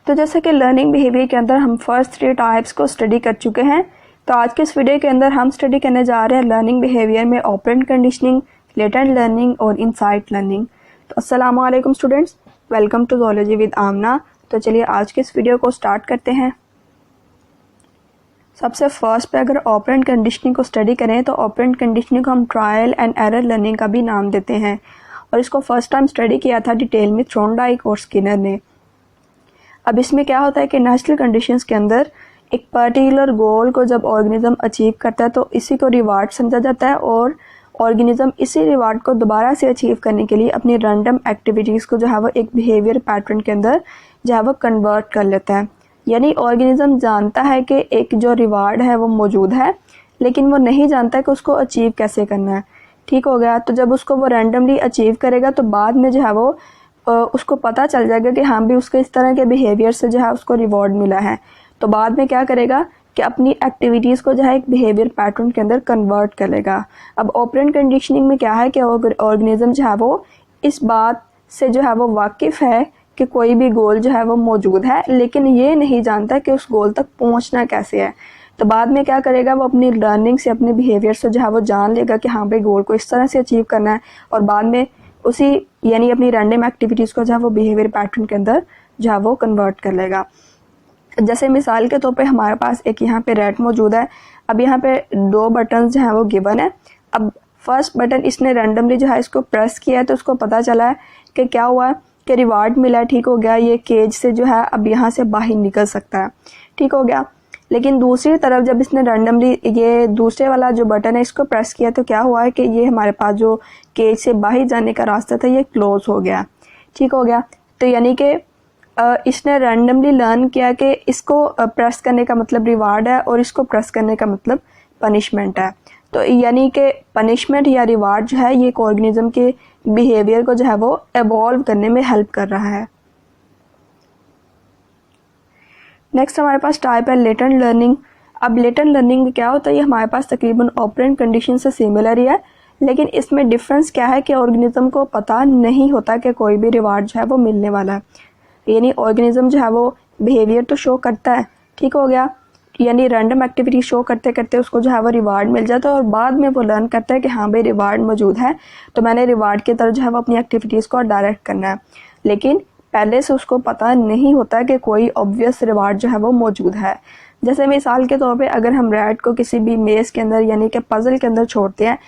तो जैसे कि लर्निंग बिहेवियर के अंदर हम फर्स्ट 3 टाइप्स को स्टडी कर चुके हैं, तो आज के इस वीडियो के अंदर हम स्टडी करने जा रहे हैं लर्निंग बिहेवियर में ऑपरेंट कंडीशनिंग, लेटेंट लर्निंग और इनसाइट लर्निंग। तो अस्सलाम वालेकुम students, welcome to zoology with Amna. तो चलिए आज के इस वीडियो को स्टार्ट करते हैं। सबसे फर्स्ट पे अगर ऑपरेंट कंडीशनिंग को स्टडी करें तो ऑपरेंट कंडीशनिंग को हम ट्रायल एंड एरर लर्निंग का भी नाम देते हैं, और इसको फर्स्ट टाइम स्टडी किया था डिटेल में थ्रोनडाइक और स्किनर ने। अब इसमें क्या होता है कि नेचुरल कंडीशंस के अंदर एक पर्टिकुलर गोल को जब ऑर्गेनिज्म अचीव करता है तो इसी को रिवार्ड समझा जाता है, और ऑर्गेनिज्म इसी रिवार्ड को दोबारा से अचीव करने के लिए अपनी रैंडम एक्टिविटीज़ को जो है वो एक बिहेवियर पैटर्न के अंदर जो है वो कन्वर्ट कर लेता है। यानी ऑर्गेनिज्म जानता है कि एक जो रिवार्ड है वो मौजूद है, लेकिन वो नहीं जानता कि उसको अचीव कैसे करना है। ठीक हो गया। तो जब उसको वो रैंडमली अचीव करेगा तो बाद में जो है वो उसको पता चल जाएगा कि हाँ भी उसके इस तरह के बिहेवियर से जो है उसको रिवॉर्ड मिला है। तो बाद में क्या करेगा कि अपनी एक्टिविटीज़ को जो है एक बिहेवियर पैटर्न के अंदर कन्वर्ट कर लेगा। अब ऑपरेंट कंडीशनिंग में क्या है कि ऑर्गेनिज्म जो है वो इस बात से जो है वो वाकिफ़ है कि कोई भी गोल जो है वो मौजूद है, लेकिन ये नहीं जानता कि उस गोल तक पहुंचना कैसे है। तो बाद में क्या करेगा, वो अपनी लर्निंग से, अपने बिहेवियर से जो है वो जान लेगा कि हाँ भाई गोल को इस तरह से अचीव करना है, और बाद में उसी यानी अपनी रैंडम एक्टिविटीज़ को जो है वो बिहेवियर पैटर्न के अंदर जो है वो कन्वर्ट कर लेगा। जैसे मिसाल के तौर पे हमारे पास एक यहाँ पे रैट मौजूद है। अब यहाँ पे 2 बटन जो है वो गिवन है। अब फर्स्ट बटन इसने रैंडमली जो है इसको प्रेस किया है, तो उसको पता चला है कि क्या हुआ है कि रिवार्ड मिला है। ठीक हो गया, ये केज से जो है अब यहाँ से बाहर निकल सकता है। ठीक हो गया। लेकिन दूसरी तरफ जब इसने रैंडमली ये दूसरे वाला जो बटन है इसको प्रेस किया तो क्या हुआ है कि ये हमारे पास जो केज से बाहर जाने का रास्ता था ये क्लोज हो गया। ठीक हो गया। तो यानी कि इसने रैंडमली लर्न किया कि इसको प्रेस करने का मतलब रिवार्ड है और इसको प्रेस करने का मतलब पनिशमेंट है। तो यानी कि पनिशमेंट या रिवार्ड जो है ये एक ऑर्गेनिज्म के बिहेवियर को जो है वो एवॉल्व करने में हेल्प कर रहा है। नेक्स्ट हमारे पास टाइप है लेटेंट लर्निंग। अब लेटेंट लर्निंग में क्या होता है, ये हमारे पास तकरीबन ऑपरेंट कंडीशन से सिमिलर ही है, लेकिन इसमें डिफरेंस क्या है कि ऑर्गेनिज्म को पता नहीं होता कि कोई भी रिवार्ड जो है वो मिलने वाला है। यानी ऑर्गेनिज्म जो है वो बिहेवियर तो शो करता है, ठीक हो गया, यानी रैंडम एक्टिविटी शो करते करते उसको जो है वो रिवार्ड मिल जाता है, और बाद में वो लर्न करता है कि हाँ भाई रिवार्ड मौजूद है, तो मैंने रिवार्ड की तरफ जो है वो अपनी एक्टिविटीज़ को डायरेक्ट करना है। लेकिन पहले से उसको पता नहीं होता कि कोई ऑब्वियस रिवार्ड जो है वो मौजूद है। जैसे मिसाल के तौर पे अगर हम रैट को किसी भी मेज़ के अंदर यानी कि पज़ल के अंदर छोड़ते हैं,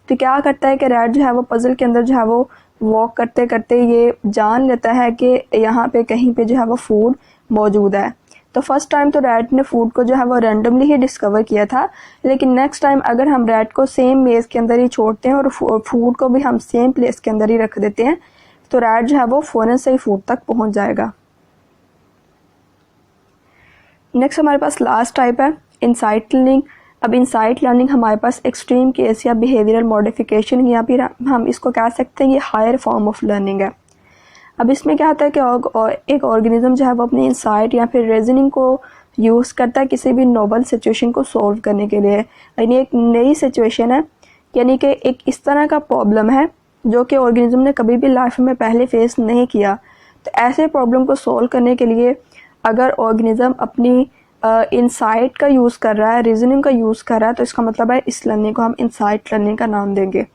तो क्या करता है कि रैट जो है वो पज़ल के अंदर जो है वो वॉक करते करते ये जान लेता है कि यहाँ पे कहीं पे जो है वो फूड मौजूद है। तो फर्स्ट टाइम तो रैट ने फूड को जो है वो रैंडमली ही डिस्कवर किया था, लेकिन नेक्स्ट टाइम अगर हम रैट को सेम मेज़ के अंदर ही छोड़ते हैं और फूड को भी हम सेम प्लेस के अंदर ही रख देते हैं, तो रैट जो है वो फ़ौरन से ही फूड तक पहुंच जाएगा। नेक्स्ट हमारे पास लास्ट टाइप है इनसाइट लर्निंग। अब इनसाइट लर्निंग हमारे पास एक्सट्रीम केस या बिहेवियरल मॉडिफिकेशन या फिर हम इसको कह सकते हैं ये हायर फॉर्म ऑफ लर्निंग है। अब इसमें क्या होता है कि एक ऑर्गेनिज्म जो है वो अपनी इनसाइट या फिर रीजनिंग को यूज़ करता है किसी भी नोबल सिचुएशन को सॉल्व करने के लिए। यानी एक नई सिचुएशन है, यानी कि एक इस तरह का प्रॉब्लम है जो कि ऑर्गेनिज्म ने कभी भी लाइफ में पहले फेस नहीं किया। तो ऐसे प्रॉब्लम को सॉल्व करने के लिए अगर ऑर्गेनिज्म अपनी इनसाइट का यूज़ कर रहा है, रीजनिंग का यूज़ कर रहा है, तो इसका मतलब है इस लर्निंग को हम इनसाइट लर्निंग का नाम देंगे।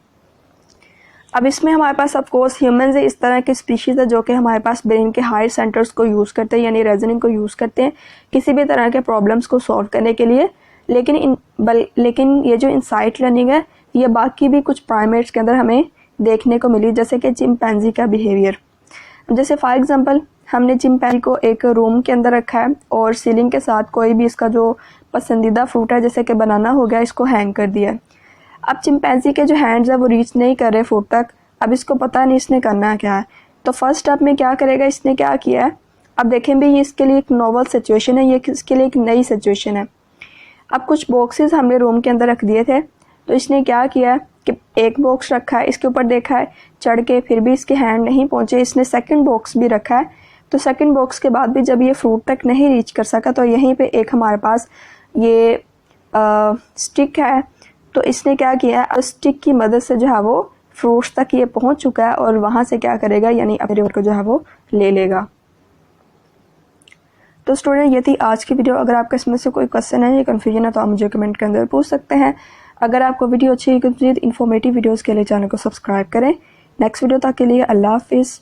अब इसमें हमारे पास ऑफकोर्स ह्यूमन से इस तरह की स्पीशीज़ है जो कि हमारे पास ब्रेन के हायर सेंटर्स को यूज़ करते हैं, यानी रीजनिंग को यूज़ करते हैं किसी भी तरह के प्रॉब्लम्स को सॉल्व करने के लिए। लेकिन ये जो इनसाइट लर्निंग है ये बाकी भी कुछ प्राइमेट्स के अंदर हमें देखने को मिली, जैसे कि चिंपैंजी का बिहेवियर। जैसे फॉर एग्जांपल हमने चिंपैंजी को एक रूम के अंदर रखा है और सीलिंग के साथ कोई भी इसका जो पसंदीदा फ्रूट है जैसे कि बनाना हो गया इसको हैंग कर दिया है। अब चिंपैंजी के जो हैंड्स है वो रीच नहीं कर रहे फ्रूट तक। अब इसको पता नहीं इसने करना क्या है, तो फर्स्ट स्टेप में क्या करेगा, इसने क्या किया है, अब देखें भी ये इसके लिए एक नोवल सिचुएशन है, ये इसके लिए एक नई सिचुएशन है। अब कुछ बॉक्सेस हमने रूम के अंदर रख दिए थे, तो इसने क्या किया है कि एक बॉक्स रखा है, इसके ऊपर देखा है चढ़ के फिर भी इसके हैंड नहीं पहुंचे, इसने सेकंड बॉक्स भी रखा है। तो सेकंड बॉक्स के बाद भी जब ये फ्रूट तक नहीं रीच कर सका, तो यहीं पे एक हमारे पास ये स्टिक है, तो इसने क्या किया है, स्टिक की मदद से जो है वो फ्रूट्स तक ये पहुंच चुका है और वहां से क्या करेगा, यानी अपने रिवर को जो है वो ले लेगा। तो स्टूडेंट ये थी आज की वीडियो। अगर आपका इसमें से कोई क्वेश्चन है या कन्फ्यूजन है तो आप मुझे कमेंट के अंदर पूछ सकते हैं। अगर आपको वीडियो अच्छी लगी तो इन्फॉर्मेटिव वीडियोज़ के लिए चैनल को सब्सक्राइब करें। नेक्स्ट वीडियो तक के लिए अल्लाह हाफिज़।